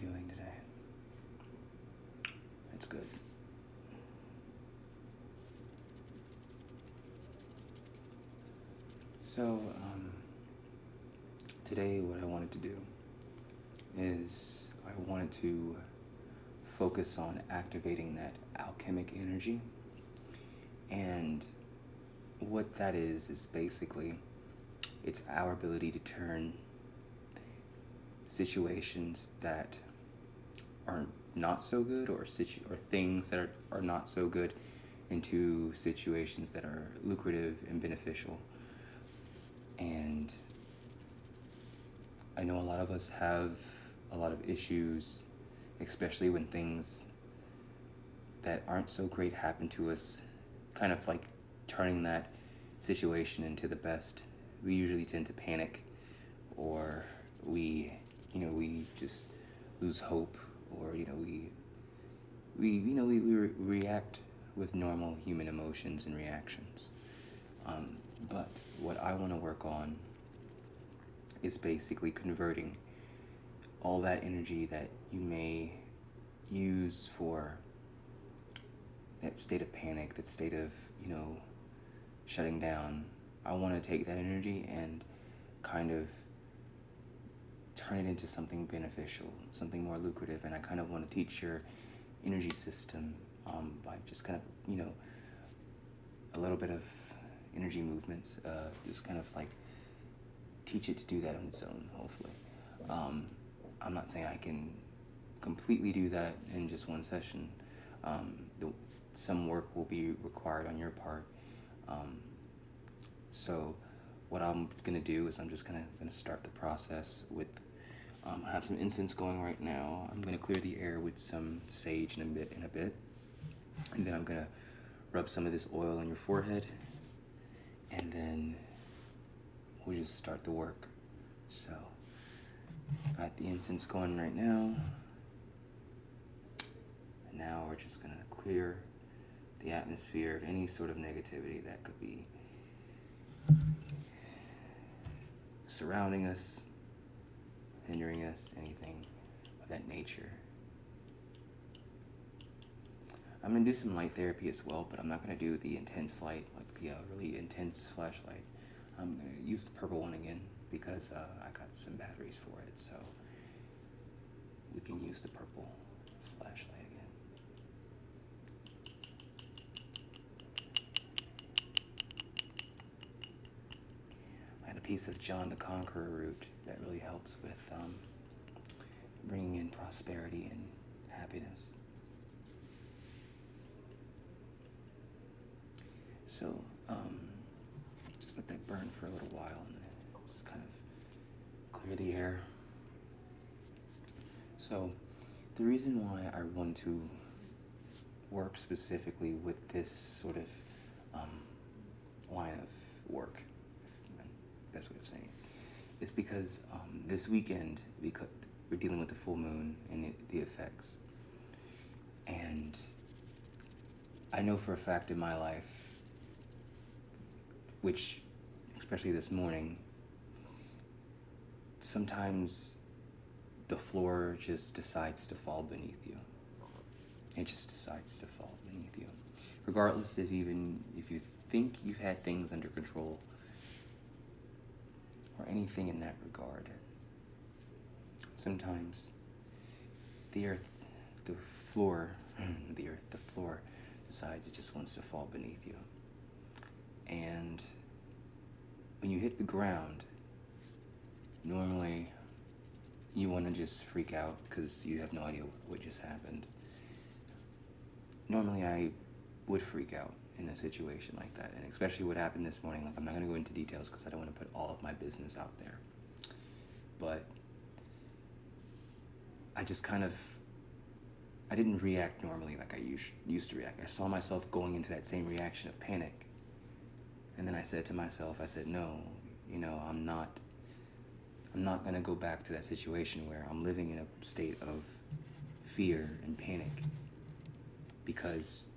doing today? It's good. So, today what I wanted to do is I wanted to focus on activating that alchemic energy. And what that is basically it's our ability to turn situations that are not so good or things that are not so good into situations that are lucrative and beneficial. And I know a lot of us have a lot of issues, especially when things that aren't so great happen to us, kind of like turning that situation into the best. We usually tend to panic, or we just lose hope, or we react with normal human emotions and reactions. But what I want to work on is basically converting all that energy that you may use for that state of panic, that state of, shutting down. I want to take that energy and kind of turn it into something beneficial, something more lucrative. And I kind of want to teach your energy system by just kind of, a little bit of energy movements, just kind of like teach it to do that on its own, hopefully. I'm not saying I can completely do that in just one session. Some work will be required on your part. So what I'm going to do is I'm just going to start the process with, I have some incense going right now. I'm going to clear the air with some sage in a bit. And then I'm going to rub some of this oil on your forehead. And then we'll just start the work. So, got the incense going right now. And now we're just going to clear the atmosphere of any sort of negativity that could be surrounding us, hindering us, anything of that nature. I'm going to do some light therapy as well, but I'm not going to do the intense light, like the really intense flashlight. I'm going to use the purple one again because I got some batteries for it, so we can use the purple flashlight again. I had a piece of John the Conqueror root that really helps with bringing in prosperity and happiness. So, just let that burn for a little while and just kind of clear the air. So, the reason why I want to work specifically with this sort of line of work, best way of saying it, is because this weekend, because we're dealing with the full moon and the effects. And I know for a fact in my life, which, especially this morning, sometimes the floor just decides to fall beneath you. It just decides to fall beneath you. Regardless if you think you've had things under control or anything in that regard, sometimes the floor decides it just wants to fall beneath you. And when you hit the ground, normally you want to just freak out because you have no idea what just happened. Normally I would freak out in a situation like that, and especially what happened this morning. Like, I'm not going to go into details because I don't want to put all of my business out there. But I just I didn't react normally like I used to react. I saw myself going into that same reaction of panic. And then I said to myself, no, I'm not going to go back to that situation where I'm living in a state of fear and panic, because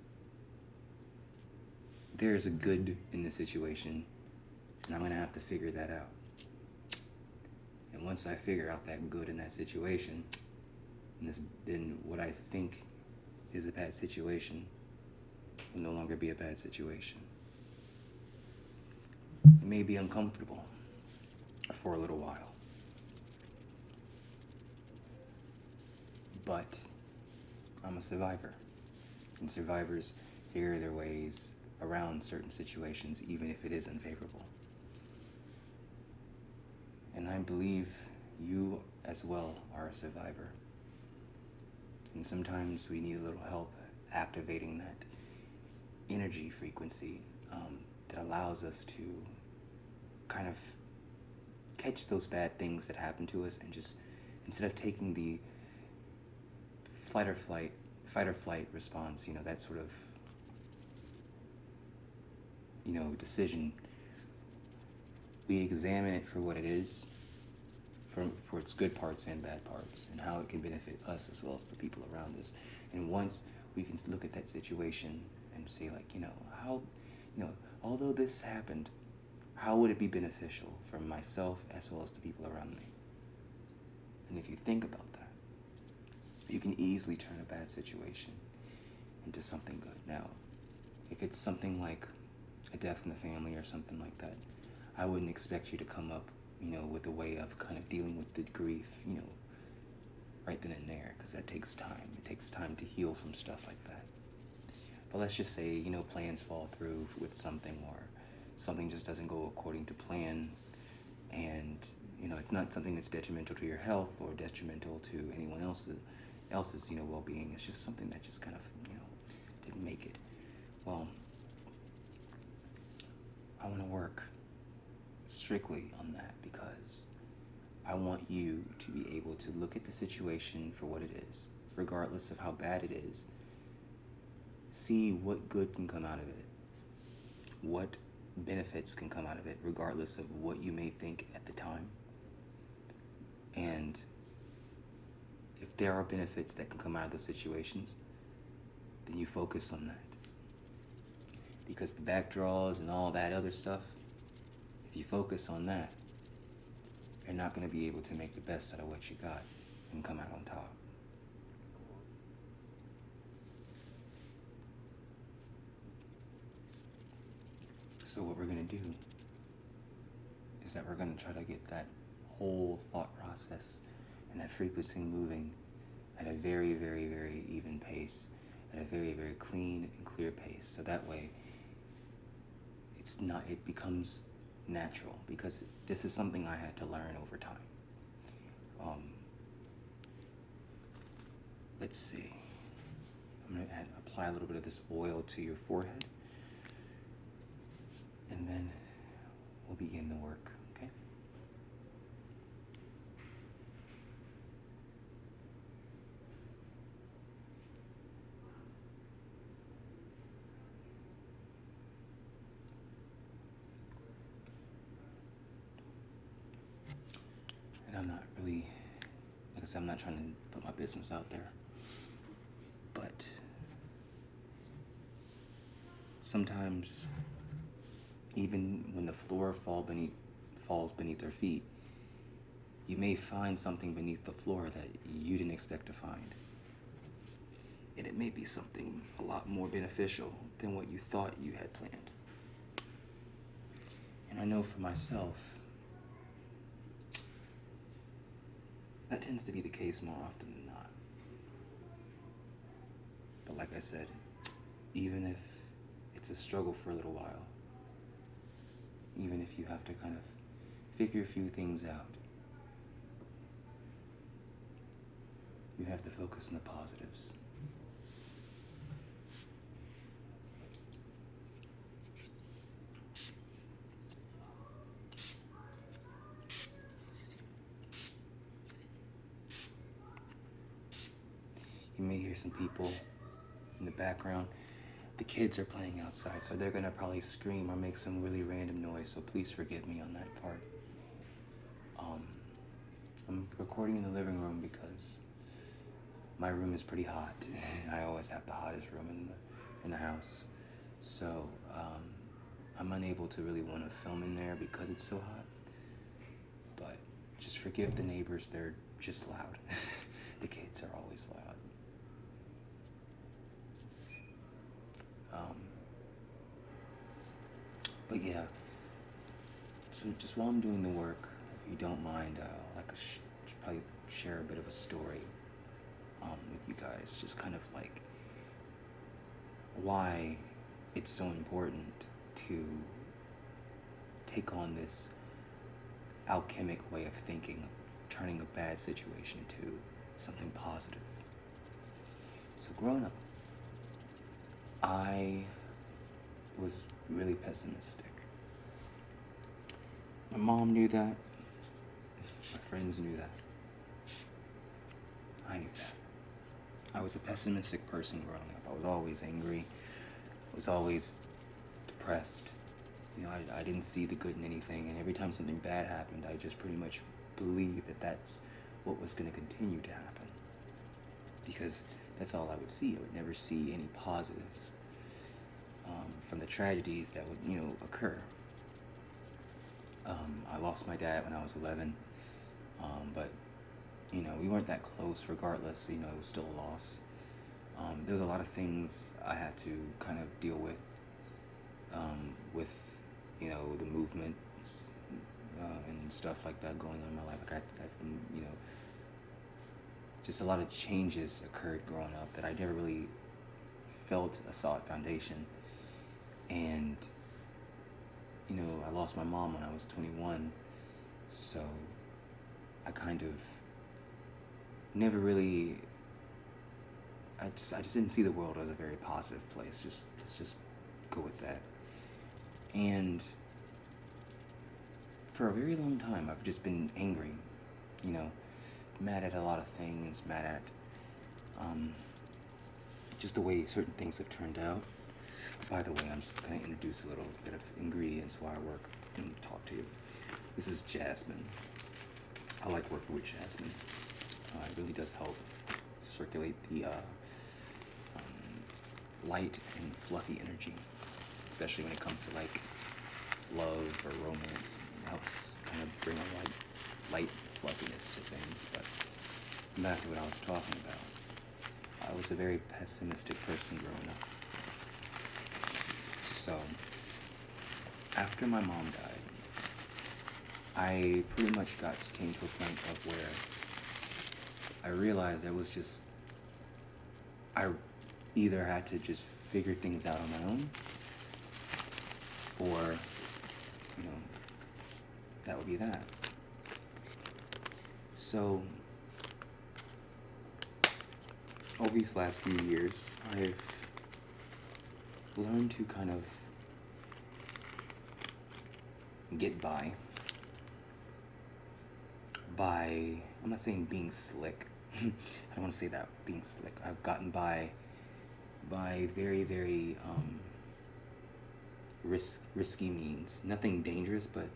there's a good in the situation, and I'm going to have to figure that out. And once I figure out that good in that situation, then what I think is a bad situation will no longer be a bad situation. It may be uncomfortable for a little while, but I'm a survivor, and survivors figure their ways around certain situations, even if it is unfavorable. And I believe you as well are a survivor. And sometimes we need a little help activating that energy frequency that allows us to kind of catch those bad things that happen to us, and just, instead of taking the fight or flight response, that sort of, decision, we examine it for what it is, for its good parts and bad parts, and how it can benefit us as well as the people around us. And once we can look at that situation and say, like, how, although this happened, how would it be beneficial for myself as well as the people around me? And if you think about that, you can easily turn a bad situation into something good. Now, if it's something like a death in the family or something like that, I wouldn't expect you to come up, with a way of kind of dealing with the grief, right then and there, because that takes time. It takes time to heal from stuff like that. But let's just say, plans fall through with something, or something just doesn't go according to plan, and, it's not something that's detrimental to your health or detrimental to anyone else's well-being. It's just something that just kind of, didn't make it. Well, I want to work strictly on that, because I want you to be able to look at the situation for what it is, regardless of how bad it is. See what good can come out of it, what benefits can come out of it, regardless of what you may think at the time. And if there are benefits that can come out of those situations, then you focus on that. Because the backdraws and all that other stuff, if you focus on that, you're not going to be able to make the best out of what you got and come out on top. So what we're going to do is that we're going to try to get that whole thought process and that frequency moving at a very, very, very even pace, at a very, very clean and clear pace. So that way, it becomes natural, because this is something I had to learn over time. Let's see. I'm going to apply a little bit of this oil to your forehead, and then we'll begin the work, okay? And I'm not really, like I said, I'm not trying to put my business out there, but sometimes, even when the floor falls beneath our feet, you may find something beneath the floor that you didn't expect to find. And it may be something a lot more beneficial than what you thought you had planned. And I know for myself, that tends to be the case more often than not. But like I said, even if it's a struggle for a little while, even if you have to kind of figure a few things out, you have to focus on the positives. You may hear some people in the background. The kids are playing outside, so they're gonna probably scream or make some really random noise, so please forgive me on that part. I'm recording in the living room because my room is pretty hot. I always have the hottest room in the house. So I'm unable to really want to film in there because it's so hot. But just forgive the neighbors, they're just loud. The kids are always loud. But yeah, so just while I'm doing the work, if you don't mind, should probably share a bit of a story with you guys, just kind of like why it's so important to take on this alchemic way of thinking, of turning a bad situation into something positive. So growing up, I was really pessimistic. My mom knew that. My friends knew that. I knew that. I was a pessimistic person growing up. I was always angry. I was always depressed. I didn't see the good in anything, and every time something bad happened, I just pretty much believed that that's what was going to continue to happen. Because that's all I would see. I would never see any positives from the tragedies that would, occur. I lost my dad when I was 11, but, we weren't that close regardless. It was still a loss. There was a lot of things I had to kind of deal with, the movements and stuff like that going on in my life. I've been, just a lot of changes occurred growing up that I never really felt a solid foundation. And, I lost my mom when I was 21, so I kind of never really, I just didn't see the world as a very positive place. Let's just go with that. And for a very long time, I've just been angry, mad at a lot of things, mad at just the way certain things have turned out. By the way, I'm just going to introduce a little bit of ingredients while I work and talk to you. This is jasmine. I like working with jasmine. It really does help circulate the light and fluffy energy, especially when it comes to like love or romance. It helps kind of bring a light fluffiness to things. But back to what I was talking about. I was a very pessimistic person growing up. So, after my mom died, I pretty much came to a point of where I realized I either had to just figure things out on my own, or, that would be that. So, over these last few years, I've learned to kind of get by, I'm not saying being slick. I don't want to say that, being slick. I've gotten by very, very risky means. Nothing dangerous, but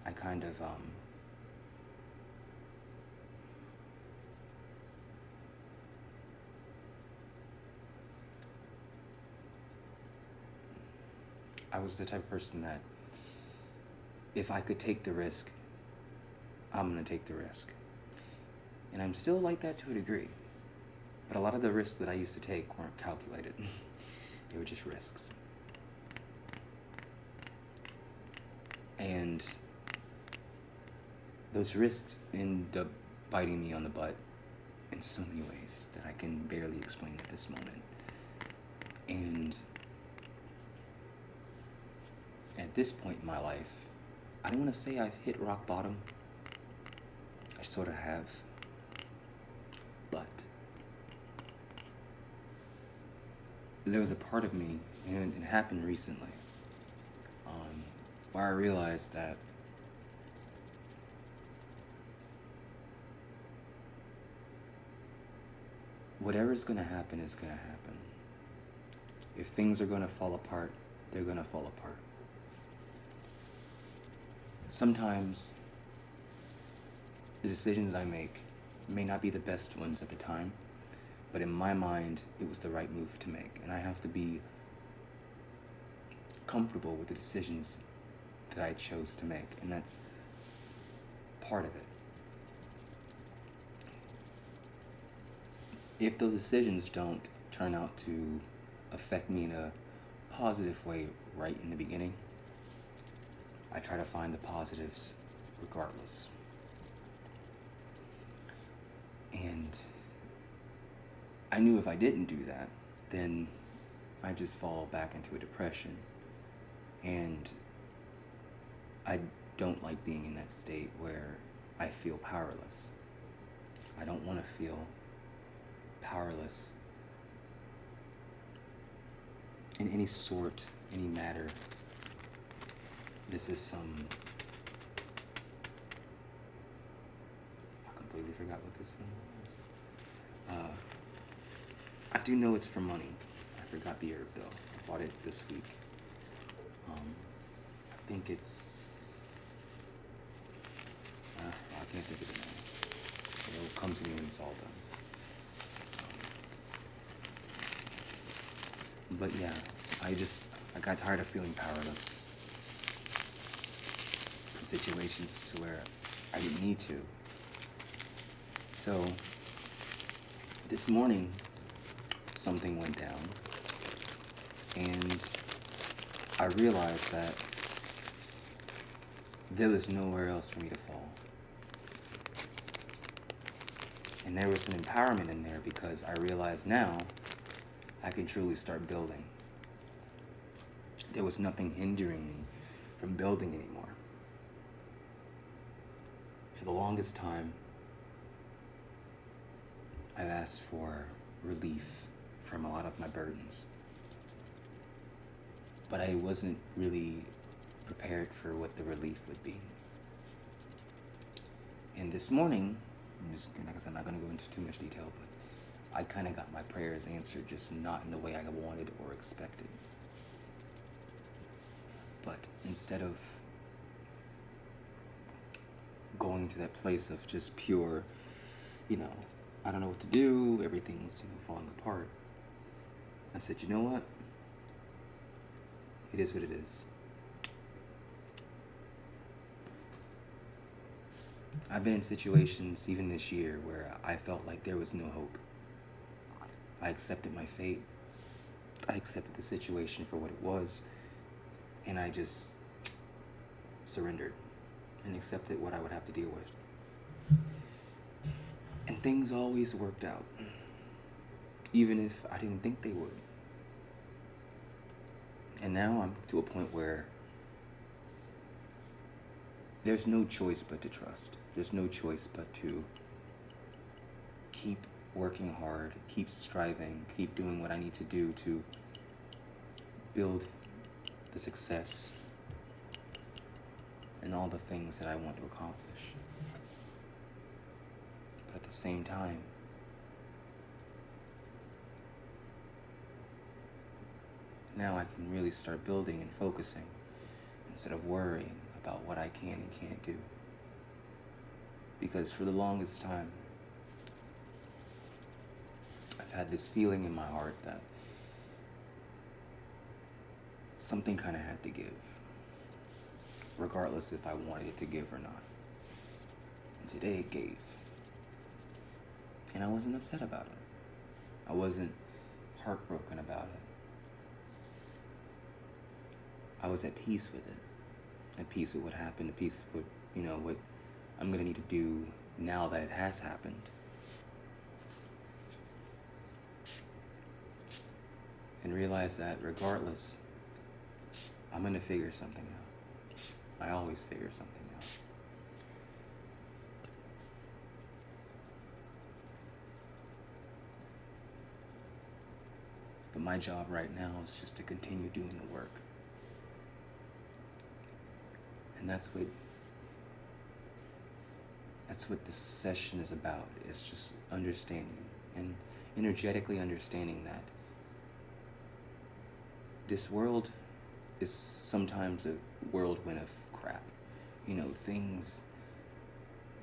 I kind of I was the type of person that if I could take the risk, I'm going to take the risk. And I'm still like that to a degree. But a lot of the risks that I used to take weren't calculated. They were just risks. And those risks end up biting me on the butt in so many ways that I can barely explain at this moment. And at this point in my life, I don't want to say I've hit rock bottom. I sort of have. But there was a part of me, and it happened recently, where I realized that whatever's going to happen is going to happen. If things are going to fall apart, they're going to fall apart. Sometimes the decisions I make may not be the best ones at the time, but in my mind, it was the right move to make. And I have to be comfortable with the decisions that I chose to make, and that's part of it. if those decisions don't turn out to affect me in a positive way right in the beginning, I try to find the positives regardless. And I knew if I didn't do that, then I just fall back into a depression. And I don't like being in that state where I feel powerless. I don't want to feel powerless in any sort, any matter. This is I completely forgot what this one was. I do know it's for money. I forgot the herb though. I bought it this week. I think it's, I can't think of it now. It'll come to me when it's all done. But yeah, I got tired of feeling powerless in situations to where I didn't need to. So this morning, something went down, and I realized that there was nowhere else for me to fall. And there was an empowerment in there because I realized now I can truly start building. There was nothing hindering me from building anymore. For the longest time, I've asked for relief from a lot of my burdens. But I wasn't really prepared for what the relief would be. And this morning, I'm not going to go into too much detail, but I kind of got my prayers answered, just not in the way I wanted or expected. But instead of going to that place of just pure, I don't know what to do, everything's falling apart, I said, you know what? It is what it is. I've been in situations, even this year, where I felt like there was no hope. I accepted my fate. I accepted the situation for what it was. And I just surrendered and accepted what I would have to deal with. And things always worked out, even if I didn't think they would. And now I'm to a point where there's no choice but to trust. There's no choice but to keep working hard, keep striving, keep doing what I need to do to build the success and all the things that I want to accomplish. But at the same time, now I can really start building and focusing instead of worrying about what I can and can't do. Because for the longest time, I've had this feeling in my heart that something kind of had to give, regardless if I wanted it to give or not. And today it gave. And I wasn't upset about it. I wasn't heartbroken about it. I was at peace with it, at peace with what happened, at peace with, what I'm going to need to do now that it has happened. And realize that regardless, I'm going to figure something out. I always figure something out. But my job right now is just to continue doing the work. And that's what this session is about. It's just understanding and energetically understanding that this world is sometimes a whirlwind of crap. Things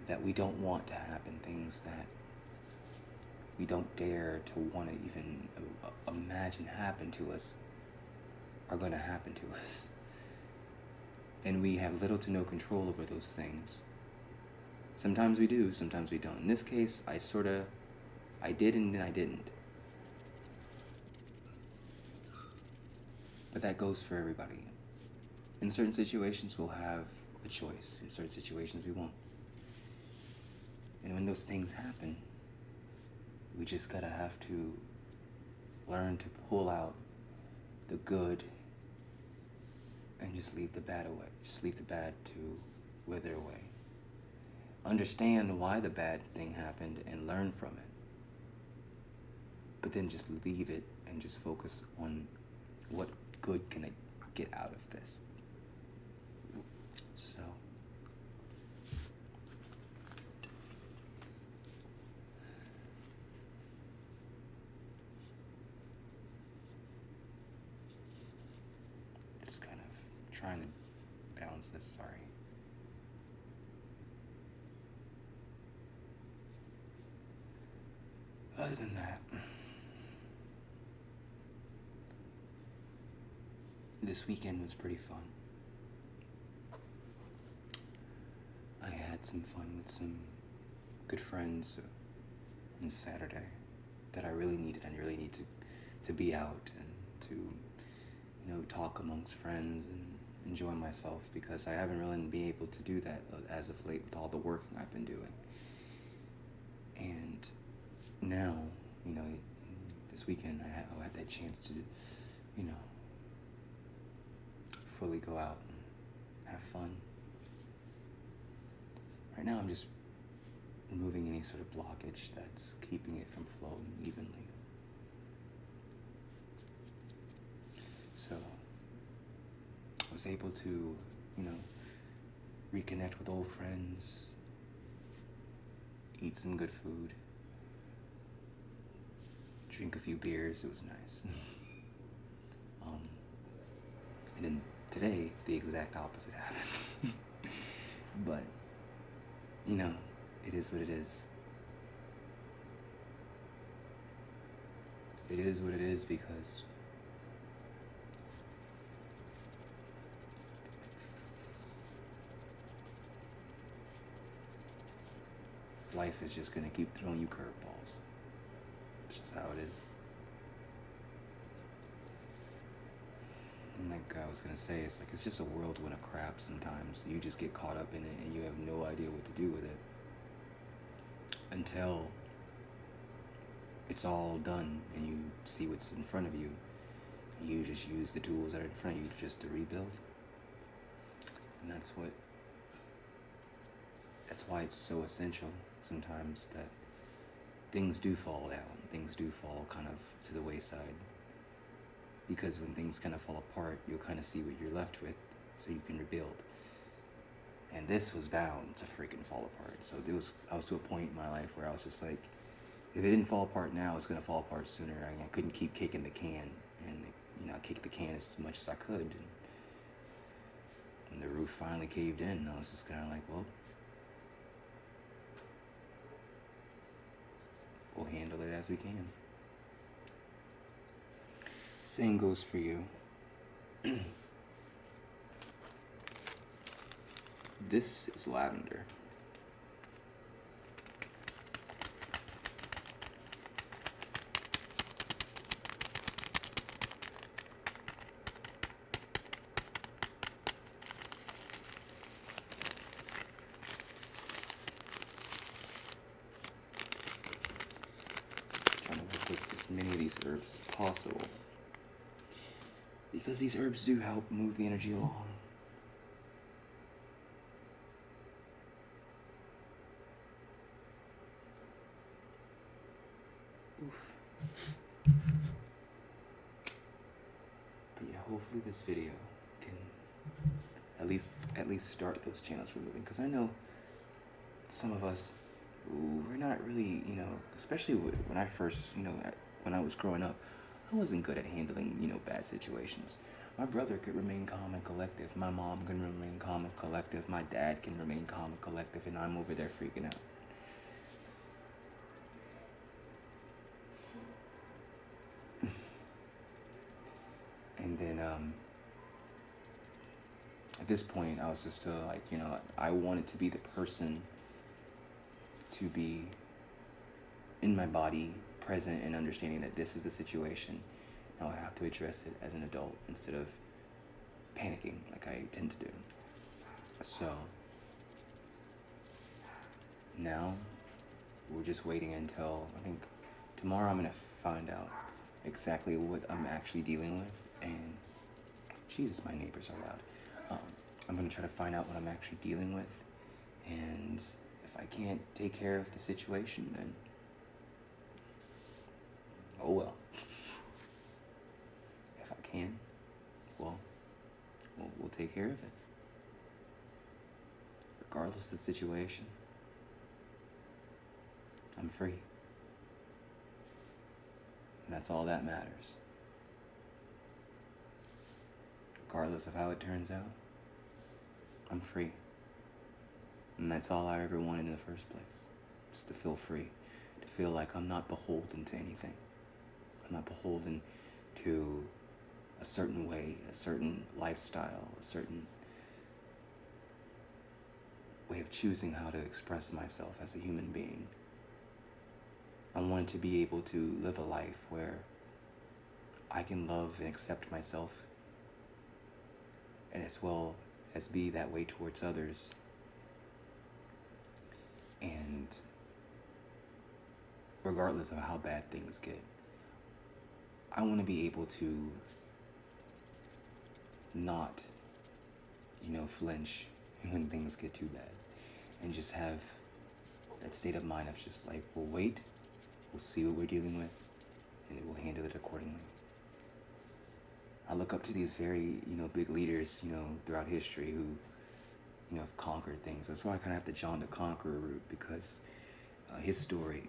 that we don't want to happen, things that we don't dare to want to even imagine happen to us are going to happen to us. And we have little to no control over those things. Sometimes we do, sometimes we don't. In this case, I sort of I did and then I didn't. But that goes for everybody. In certain situations, we'll have a choice. In certain situations, we won't. And when those things happen, we just gotta have to learn to pull out the good and just leave the bad away. Just leave the bad to wither away. Understand why the bad thing happened and learn from it. But then just leave it and just focus on what good can I get out of this. So just kind of trying to balance this, sorry. Other than that, this weekend was pretty fun. I had some fun with some good friends on Saturday that I really needed. I really need to be out and to, talk amongst friends and enjoy myself, because I haven't really been able to do that as of late with all the working I've been doing. And now, this weekend I had that chance to, fully go out and have fun. Right now I'm just removing any sort of blockage that's keeping it from flowing evenly. So I was able to, reconnect with old friends, eat some good food, drink a few beers. It was nice. And then today, the exact opposite happens. But, it is what it is. It is what it is because life is just going to keep throwing you curveballs. It's just how it is. And like I was going to say, it's just a whirlwind of crap sometimes. You just get caught up in it and you have no idea what to do with it until it's all done and you see what's in front of you. You just use the tools that are in front of you just to rebuild. And that's why it's so essential sometimes that things do fall down. Things do fall kind of to the wayside. Because when things kind of fall apart, you'll kind of see what you're left with so you can rebuild. And this was bound to freaking fall apart. So I was to a point in my life where I was just like, if it didn't fall apart now, it's going to fall apart sooner. I couldn't keep kicking the can. And, I kicked the can as much as I could. And when the roof finally caved in, I was just kind of like, well, we'll handle it as we can. Same goes for you. This is lavender. Trying to work with as many of these herbs as possible, because these herbs do help move the energy along. Oof. But yeah, hopefully this video can at least start those channels for moving, because I know some of us, we're not really, especially when I first, when I was growing up, I wasn't good at handling, bad situations. My brother could remain calm and collective. My mom can remain calm and collective. My dad can remain calm and collective, and I'm over there freaking out. And then, at this point, I was just still like, I wanted to be the person to be in my body, present and understanding that this is the situation. Now I have to address it as an adult instead of panicking like I tend to do. So now we're just waiting until, I think tomorrow I'm gonna find out exactly what I'm actually dealing with. And Jesus, my neighbors are loud. I'm gonna try to find out what I'm actually dealing with, and if I can't take care of the situation, then oh well. If I can, well, we'll take care of it. Regardless of the situation, I'm free. And that's all that matters. Regardless of how it turns out, I'm free. And that's all I ever wanted in the first place. Just to feel free. To feel like I'm not beholden to anything. I'm not beholden to a certain way, a certain lifestyle, a certain way of choosing how to express myself as a human being. I wanted to be able to live a life where I can love and accept myself, and as well as be that way towards others. And regardless of how bad things get, I want to be able to not, flinch when things get too bad, and just have that state of mind of just like, we'll wait, we'll see what we're dealing with, and we'll handle it accordingly. I look up to these very, big leaders, throughout history who, have conquered things. That's why I kind of have the John the Conqueror route, because his story,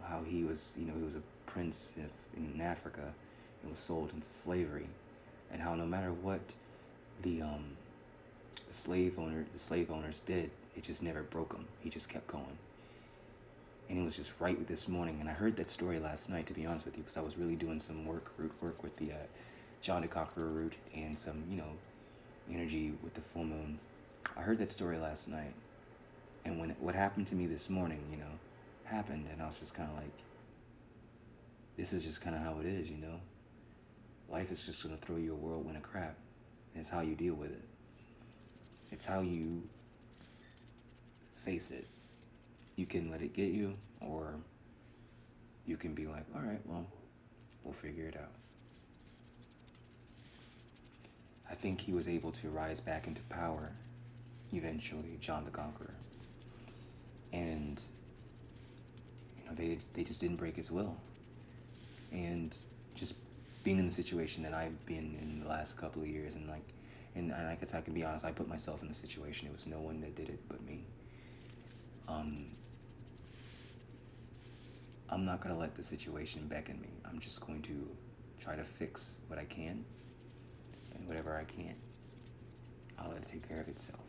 how he was, he was a prince in Africa and was sold into slavery, and how no matter what the slave owners did, it just never broke him. He just kept going. And it was just right with this morning. And I heard that story last night, to be honest with you, because I was really doing some root work with the John the Conqueror route and some, energy with the full moon. I heard that story last night. And when what happened to me this morning, happened, and I was just kind of like, this is just kind of how it is, Life is just going to throw you a whirlwind of crap. And it's how you deal with it. It's how you face it. You can let it get you, or you can be like, all right, well, we'll figure it out. I think he was able to rise back into power eventually, John the Conqueror. And, they just didn't break his will. And just being in the situation that I've been in the last couple of years, and I guess I can be honest, I put myself in the situation. It was no one that did it but me. I'm not going to let the situation beckon me. I'm just going to try to fix what I can, and whatever I can't, I'll let it take care of itself.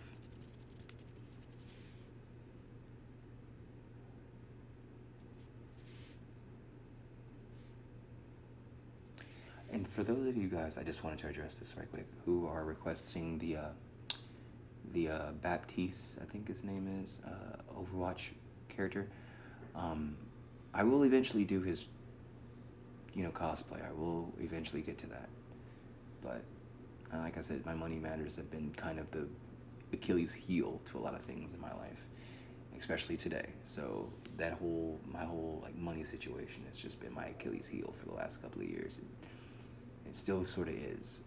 And for those of you guys, I just wanted to address this right quick, who are requesting the Baptiste, I think his name is, Overwatch character. I will eventually do his, cosplay. I will eventually get to that. But like I said, my money matters have been kind of the Achilles heel to a lot of things in my life, especially today. So my whole like money situation has just been my Achilles heel for the last couple of years. It still sort of is.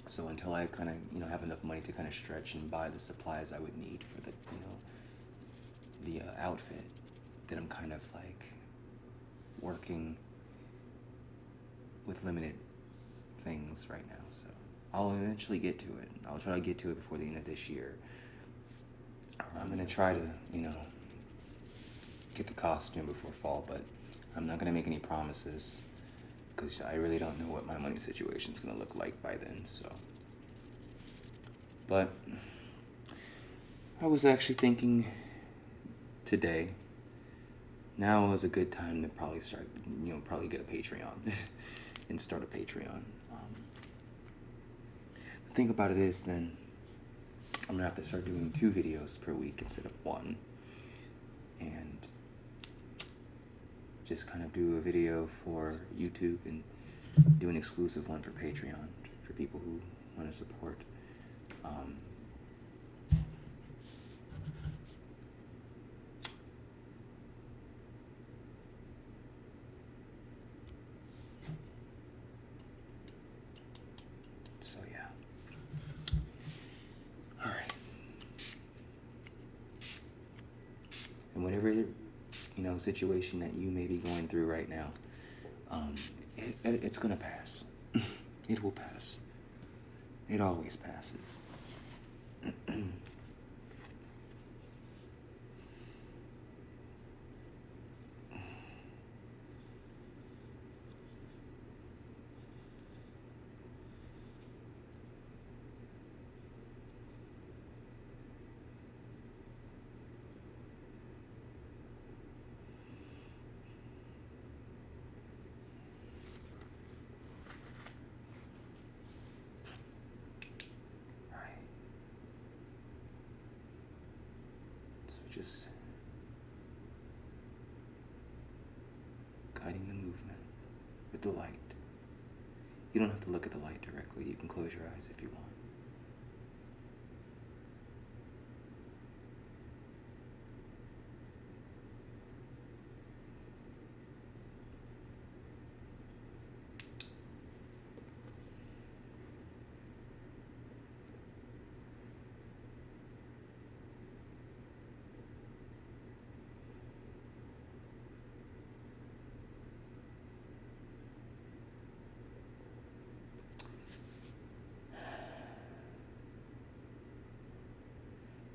So until I kind of, have enough money to kind of stretch and buy the supplies I would need for the outfit, then I'm kind of like working with limited things right now. So I'll eventually get to it. I'll try to get to it before the end of this year. I'm going to try to, get the costume before fall, but I'm not going to make any promises, because I really don't know what my money situation is going to look like by then, so. But I was actually thinking today, now is a good time to probably start, probably get a Patreon and start a Patreon. The thing about it is then, I'm going to have to start doing 2 videos per week instead of 1. And just kind of do a video for YouTube and do an exclusive one for Patreon for people who want to support. So yeah. All right. And whatever situation that you may be going through right now, it's gonna pass. It will pass. It always passes. Just guiding the movement with the light. You don't have to look at the light directly. You can close your eyes if you want.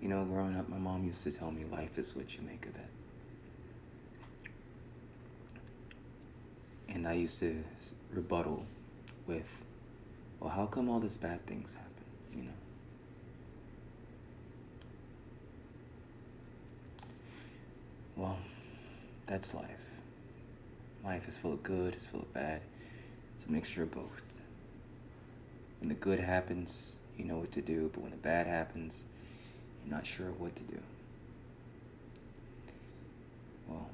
Growing up, my mom used to tell me life is what you make of it. And I used to rebuttal with, well, how come all these bad things happen, Well, that's life. Life is full of good, it's full of bad. It's a mixture of both. When the good happens, you know what to do, but when the bad happens, you're not sure what to do. Well,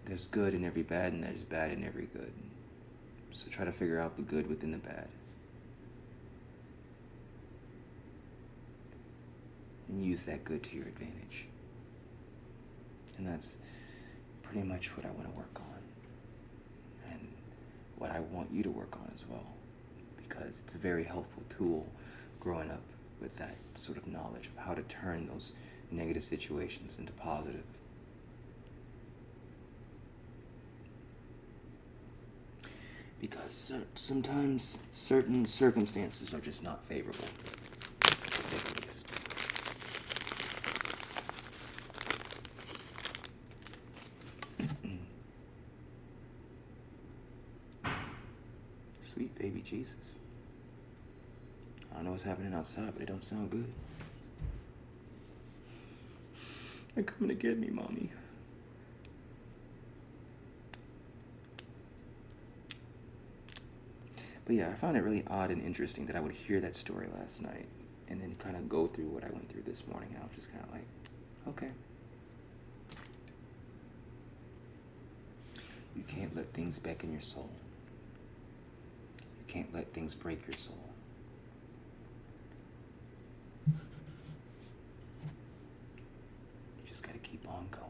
there's good in every bad and there's bad in every good. So try to figure out the good within the bad. And use that good to your advantage. And that's pretty much what I want to work on. And what I want you to work on as well. Because it's a very helpful tool growing up with that sort of knowledge of how to turn those negative situations into positive. Because sometimes certain circumstances are just not favorable, to say the least. Sweet baby Jesus. I don't know what's happening outside, but it don't sound good. They're coming to get me, Mommy. But yeah, I found it really odd and interesting that I would hear that story last night and then kind of go through what I went through this morning, and I was just kind of like, okay. You can't let things beckon your soul. You can't let things break your soul. You just gotta keep on going.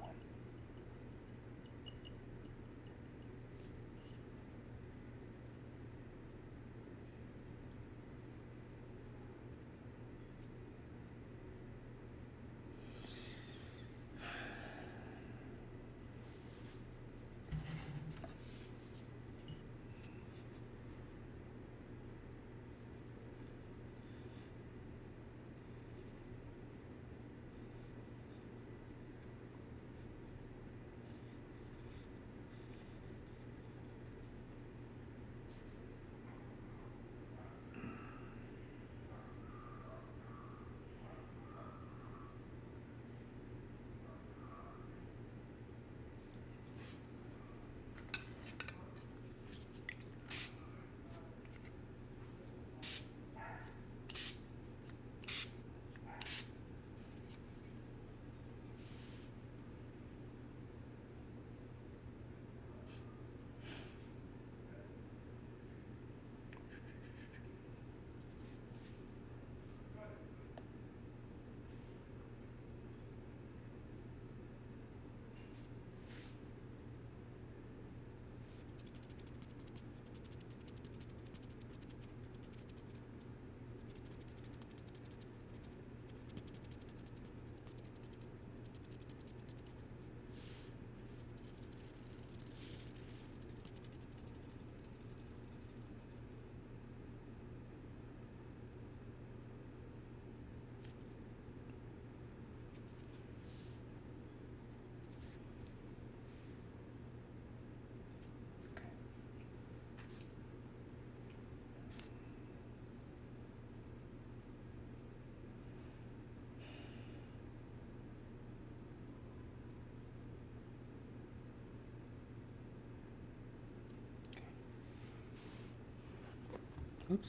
Oops.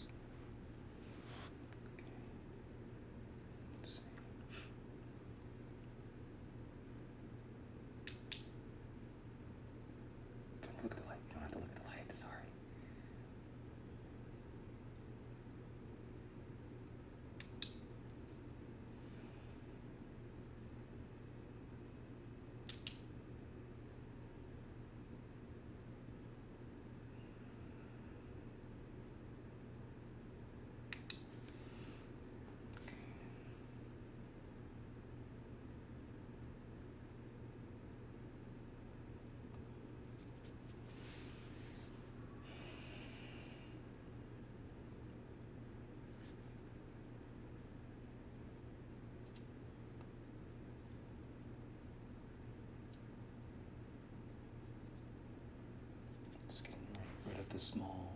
Let's see. Don't look at the light. You don't have to look at the light. Sorry. Just getting rid of the small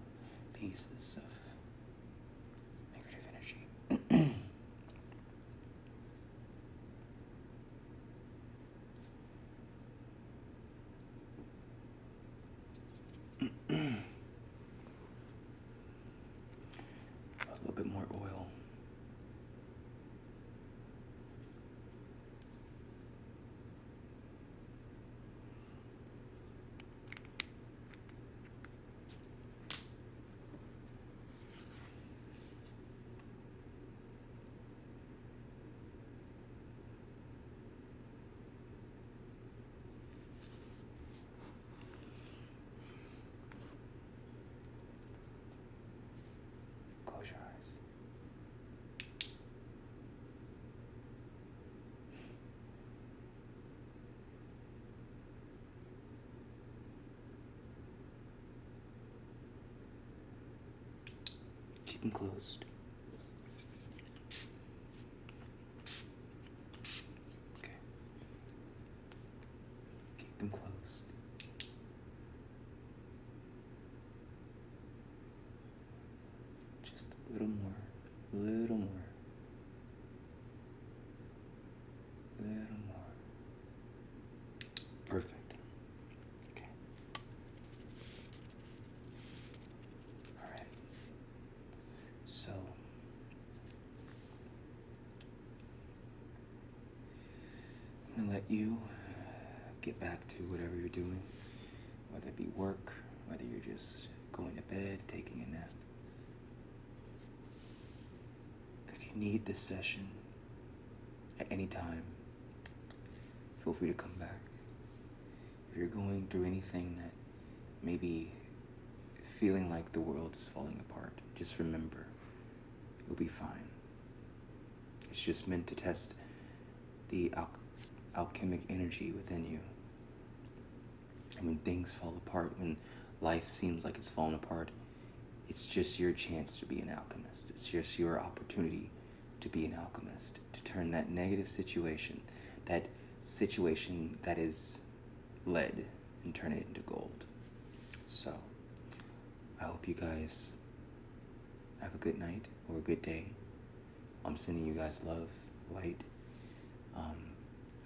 pieces of negative energy. A little bit more oil. Close your eyes. Keep them closed. Okay. Keep them closed. Just a little more. A little more. A little more. Perfect. Okay. All right. So, I'm gonna let you get back to whatever you're doing, whether it be work, whether you're just going to bed, taking a nap. If you need this session at any time, feel free to come back. If you're going through anything that may be feeling like the world is falling apart, just remember, you'll be fine. It's just meant to test the alchemic energy within you. And when things fall apart, when life seems like it's falling apart, it's just your chance to be an alchemist. It's just your opportunity to be an alchemist, to turn that negative situation, that situation that is lead, and turn it into gold. So, I hope you guys have a good night or a good day. I'm sending you guys love, light.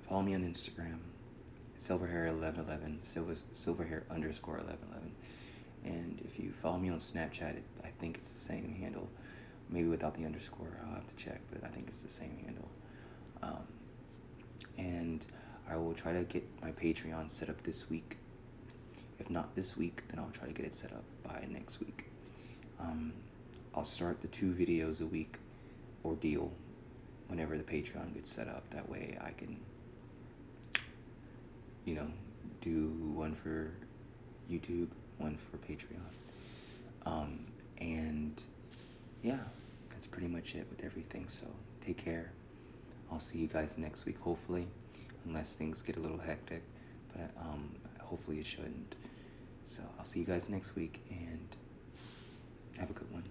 Follow me on Instagram, silverhair1111, silverhair_1111. And if you follow me on Snapchat, I think it's the same handle. Maybe without the underscore, I'll have to check, but I think it's the same handle. And I will try to get my Patreon set up this week. If not this week, then I'll try to get it set up by next week. I'll start the 2 videos a week ordeal whenever the Patreon gets set up. That way I can, do one for YouTube, one for Patreon. And yeah, that's pretty much it with everything. So take care. I'll see you guys next week, hopefully, unless things get a little hectic, but hopefully it shouldn't. So I'll see you guys next week, and have a good one.